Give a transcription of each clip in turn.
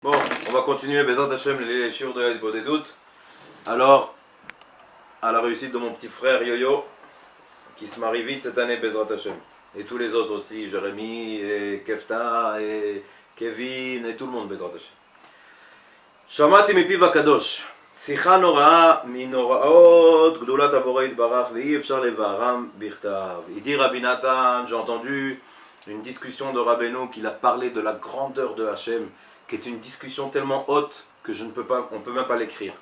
Bon, on va continuer, Bezrat Hashem, les shiurs de l'Aïd des doutes. Alors, à la réussite de mon petit frère Yo-Yo, qui se marie vite cette année, Bezrat Hashem. Et tous les autres aussi, Jérémy, et Kefta, et Kevin, et tout le monde, Bezrat Hashem. שמעתי מפיו הקדוש, שיחה נוראה מנוראות גדולת הבורא יתברך ואי אפשר לבארם בכתב. Il dit Rabbi Nathan, j'ai entendu une discussion de Rabbeinu qu'il a parlé de la grandeur de Hachem, qui est une discussion tellement haute que on ne peut même pas l'écrire.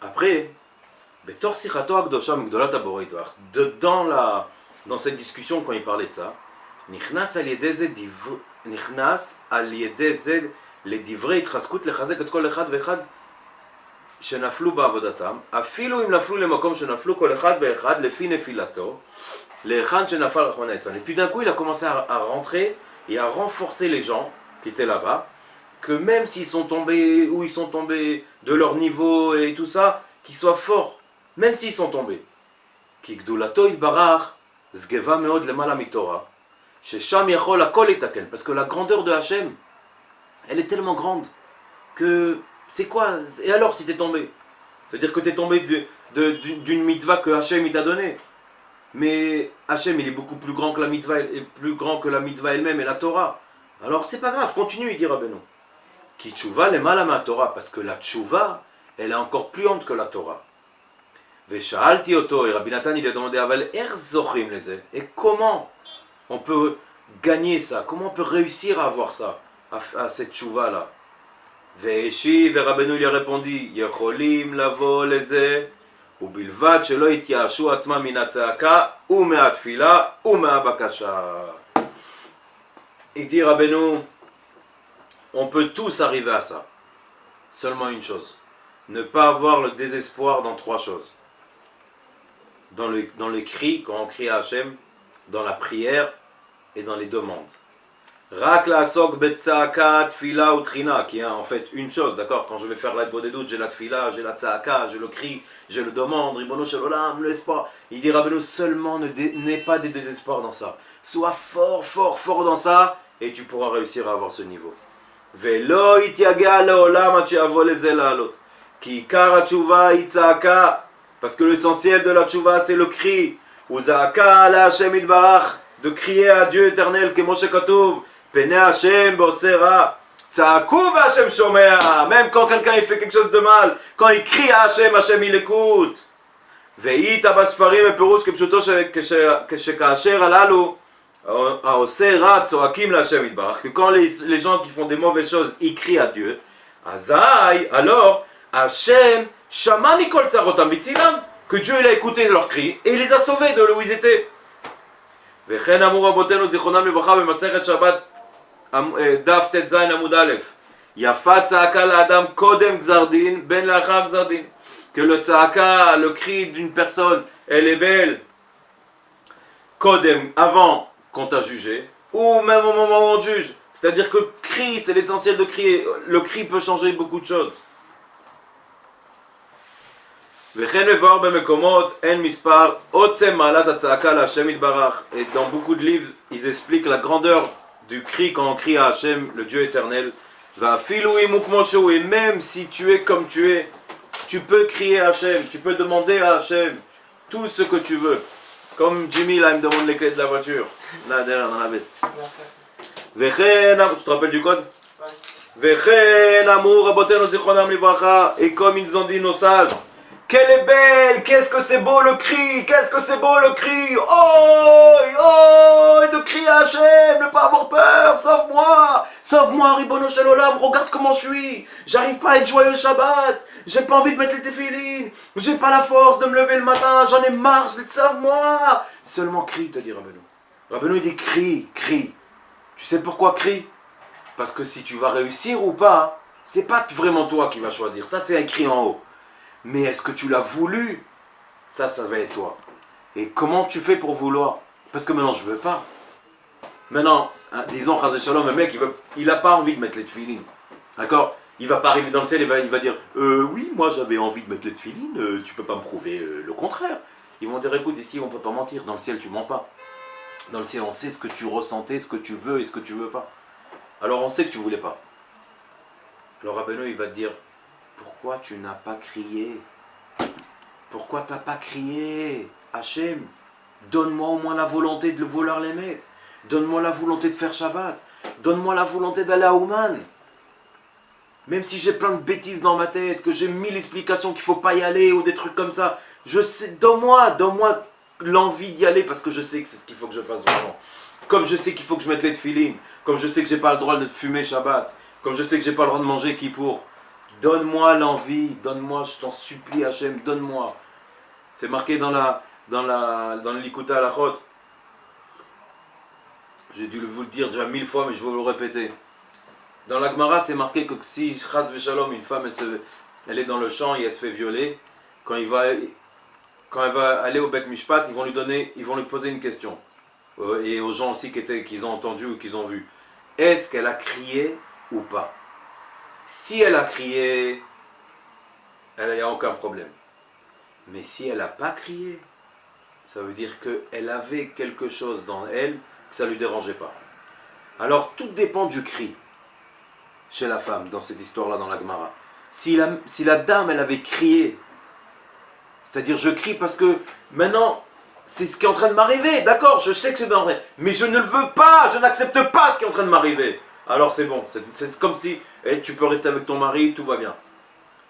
Après, בתוך שיחתו הקדושה מגדולת הבורא יתברך, dans cette discussion quand il parlait de ça, נכנס על ידי זה לדברי התחזקות לחזק את כל אחד ואחד שנפלו בעבודתם, אפילו אם נפלו למקום שנפלו כל אחד ואחד לפי נפילתו, להיכן שנפל רחמנא ליצלן. Et puis d'un coup il a commencé à rentrer et à renforcer les gens qui étaient là-bas, que même s'ils sont tombés, ou ils sont tombés de leur niveau et tout ça, qu'ils soient forts, même s'ils sont tombés. כי גדולתו יתברך סגבה מאוד למעלה מתורה, ששם יכול הכל לתקן, parce que la grandeur de Hachem, elle est tellement grande que c'est quoi? Et alors si t'es tombé? C'est-à-dire que t'es tombé d'une mitzvah que Hachem il t'a donnée. Mais Hachem il est beaucoup plus grand que la mitzvah, et plus grand que la mitzvah elle-même et la Torah. Alors c'est pas grave, continue, il dit Rabbeinu. Ki tshuva lemala ma Torah, parce que la tshuva, elle est encore plus haute que la Torah. Ve'sha'alti oto, et Rabbi Nathan il a demandé aval er zochim leze. Et comment on peut gagner ça? Comment on peut réussir à avoir ça? À cette tchouva là. Ve'eshiv, et Rabbeinu lui a répondu, yecholim lavo leze, ובלבד שלא יתייאשו עצמם מן הצעקה ומהתפילה ומהבקשה. Il dit Rabbeinu, on peut tous arriver à ça. Seulement une chose, ne pas avoir le désespoir dans trois choses. Dans les cris, quand on crie à Hachem, dans la prière et dans les demandes. Rak la'asok betza'aka, tfila ou trina, qui est en fait une chose, d'accord? Quand je vais faire l'Aïd des doutes, j'ai la tfila, j'ai la tza'aka, je le crie, je le demande, Ribono shel olam, ne laisse pas. Il dit Rabbeinu, seulement n'aie pas de désespoir dans ça. Sois fort, fort, fort dans ça, et tu pourras réussir à avoir ce niveau. Ve'lo yitiaga le'olam ad she'yavo leze la'alot. Ki ikar ha'tshuva hi tza'aka, parce que l'essentiel de la tchouva c'est le cri. U'za'aka la Hashem yitbarach, de crier à Dieu éternel, que Moshe Katuv, Pene Hashem b'osera, tza'aku v'Hashem shomea. Même quand quelqu'un il fait quelque chose de mal, quand il crie à Hashem, Hashem il écoute. Ve'ita basfarim eperush kepshuto shekasher alalu, haoseh ra tzoakim l'Hashem yitbarach. Que quand les gens qui font des mauvaises choses, ils crient à Dieu, Azai, alors Hashem shama mikol tzarotam v'tzilam, que Dieu il a écouté leurs cris et il les a sauvés de là où ils étaient. וכן אמרו רבותינו זיכרונם לברכה במסכת שבת דף ט"ז עמוד א', יפה צעקה לאדם קודם גזר דין בין לאחר גזר דין. Que le tza'aka, le cri d'une personne, elle est belle קודם, avant qu'on t'a jugé, ou même au moment où on te juge. C'est-à-dire que cri, c'est l'essentiel de crier. Le cri peut changer beaucoup de choses. וכן מבואר במקומות אין מספר עוצם מעלת הצעקה להשם יתברך. Et dans beaucoup de livres, ils expliquent la grandeur du cri quand on crie à Hachem, le Dieu éternel. ואפילו אם הוא כמו שהוא, et même si tu es comme tu es, tu peux crier à Hachem, tu peux demander à Hachem tout ce que tu veux. Comme Jimmy là, il me demande les clés de la voiture. Là derrière dans la veste. וכן, tu te rappelles du code? וכן אמרו רבותינו זיכרונם לברכה, et comme ils ont dit nos sages, qu'elle est belle, qu'est-ce que c'est beau le cri, qu'est-ce que c'est beau le cri, oh, oh, de crier à Hachem, ne pas avoir peur, sauve-moi, Ribono shel olam, regarde comment je suis, j'arrive pas à être joyeux Shabbat, j'ai pas envie de mettre les téfilines, j'ai pas la force de me lever le matin, j'en ai marre, sauve-moi, seulement crie, te dit Rabbeinu. Rabbeinu il dit crie, crie, tu sais pourquoi crie? Parce que si tu vas réussir ou pas, c'est pas vraiment toi qui vas choisir, ça c'est un cri en haut. Mais est-ce que tu l'as voulu? Ça va être toi. Et comment tu fais pour vouloir? Parce que maintenant je veux pas. Maintenant, hein, disons, le mec il n'a pas envie de mettre les tefilines. D'accord? Il va pas arriver dans le ciel et il va dire oui, moi j'avais envie de mettre les tefilines, tu peux pas me prouver le contraire. Ils vont dire écoute, ici on peut pas mentir, dans le ciel tu mens pas. Dans le ciel on sait ce que tu ressentais, ce que tu veux et ce que tu veux pas. Alors on sait que tu voulais pas. Le Rabbeinu, il va te dire, pourquoi tu n'as pas crié? Pourquoi tu n'as pas crié? Hachem, donne-moi au moins la volonté de vouloir les mettre. Donne-moi la volonté de faire Shabbat. Donne-moi la volonté d'aller à Ouman. Même si j'ai plein de bêtises dans ma tête, que j'ai 1000 explications qu'il ne faut pas y aller ou des trucs comme ça, je sais, donne-moi l'envie d'y aller parce que je sais que c'est ce qu'il faut que je fasse vraiment. Comme je sais qu'il faut que je mette les tefilines, comme je sais que j'ai pas le droit de fumer Shabbat, comme je sais que j'ai pas le droit de manger Kippour. Donne-moi l'envie, donne-moi, je t'en supplie Hachem, donne-moi. C'est marqué dans le Likuta Halachot. J'ai dû vous le dire déjà 1000 fois, mais je vais vous le répéter. Dans la Gemara, c'est marqué que si Chaz Veshalom, une femme, elle est dans le champ et elle se fait violer, quand elle va aller au Bet Mishpat, ils vont lui poser une question. Et aux gens aussi qu'ils ont entendu ou qu'ils ont vu. Est-ce qu'elle a crié ou pas? Si elle a crié, il n'y a aucun problème. Mais si elle n'a pas crié, ça veut dire qu'elle avait quelque chose dans elle que ça ne lui dérangeait pas. Alors tout dépend du cri chez la femme dans cette histoire-là dans la Gemara. Si la dame elle avait crié, c'est-à-dire je crie parce que maintenant c'est ce qui est en train de m'arriver, d'accord, je sais que c'est vrai, mais je ne le veux pas, je n'accepte pas ce qui est en train de m'arriver. Alors c'est bon, c'est comme si tu peux rester avec ton mari, tout va bien.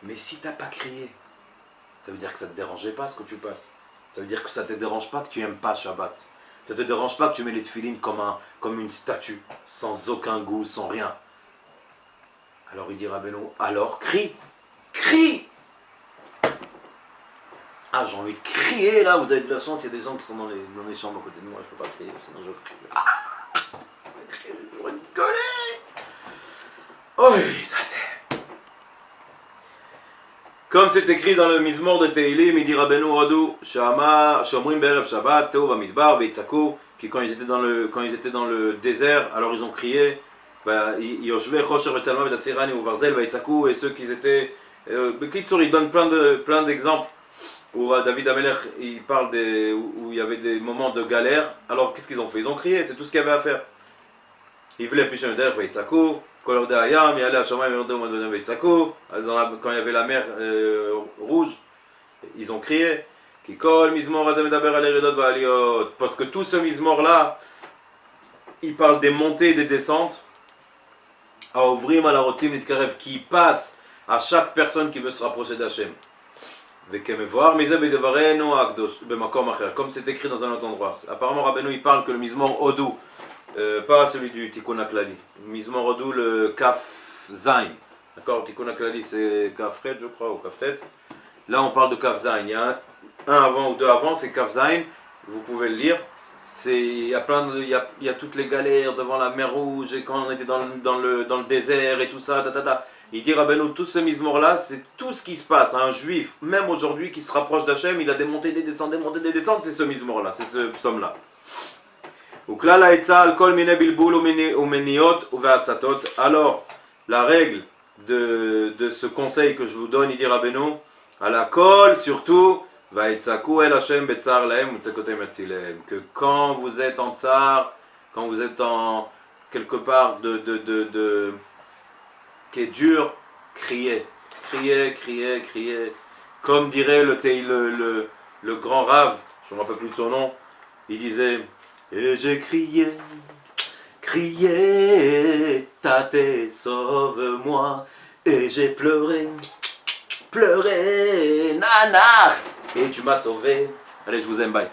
Mais si tu n'as pas crié, ça veut dire que ça ne te dérangeait pas ce que tu passes. Ça veut dire que ça ne te dérange pas que tu n'aimes pas Shabbat. Ça ne te dérange pas que tu mets les tefilines comme une statue, sans aucun goût, sans rien. Alors il dit Rabbeinu, alors crie, crie. Ah, j'ai envie de crier là, vous avez de la chance, il y a des gens qui sont dans les chambres à côté de moi, je ne peux pas crier, sinon je crie. Ah, je vais rigoler. Oh, comme c'est écrit dans le Mizmor de Teilim, il dit Rabbeinu Hodou, Shama, Shomrim Be'erev Shabbat, Teo Bamidbar, Beitzaku, qui quand ils étaient dans le désert, alors ils ont crié, Yoshve, Chosher, Betzalma, Betzirani, ou Varzel, Beitzaku, et ceux qui étaient. Bekitsur, il donne plein d'exemples où David Amelech, il parle où il y avait des moments de galère, alors qu'est-ce qu'ils ont fait? Ils ont crié, c'est tout ce qu'il y avait à faire. Ils voulaient picher un derrière, Beitzaku. Quand il y avait la mer rouge, ils ont crié. Parce que tout ce mizmor là, il parle des montées et des descentes. Qui passe à chaque personne qui veut se rapprocher d'Hachem. Comme c'est écrit dans un autre endroit. Apparemment, Rabbeinu il parle que le mizmor Hodou. Pas celui du Tikkun HaKlali. Mizmor Hodou, le Kaf Zain. D'accord, Tikkun HaKlali c'est Kaf Ret, je crois, ou Kaf Tet. Là on parle de Kaf Zain. Il y a un avant ou deux avant, c'est Kaf Zain. Vous pouvez le lire. Il y a toutes les galères devant la mer Rouge et quand on était dans le désert et tout ça. Il dit Rabbeinu, tout ce mizmor là, c'est tout ce qui se passe. Un juif, même aujourd'hui, qui se rapproche d'Hachem, il a des montées, des descentes, c'est ce mizmor là, c'est ce psaume là. Alors, la règle de ce conseil que je vous donne, il dit Rabbeinu, à la kol, surtout, que quand vous êtes en tsar, quand vous êtes en quelque part qui est dur, criez. Comme dirait le grand Rav, je ne me rappelle plus de son nom, il disait... Et j'ai crié, Tate, sauve-moi. Et j'ai pleuré, Nana. Et tu m'as sauvé. Allez, je vous aime, bye.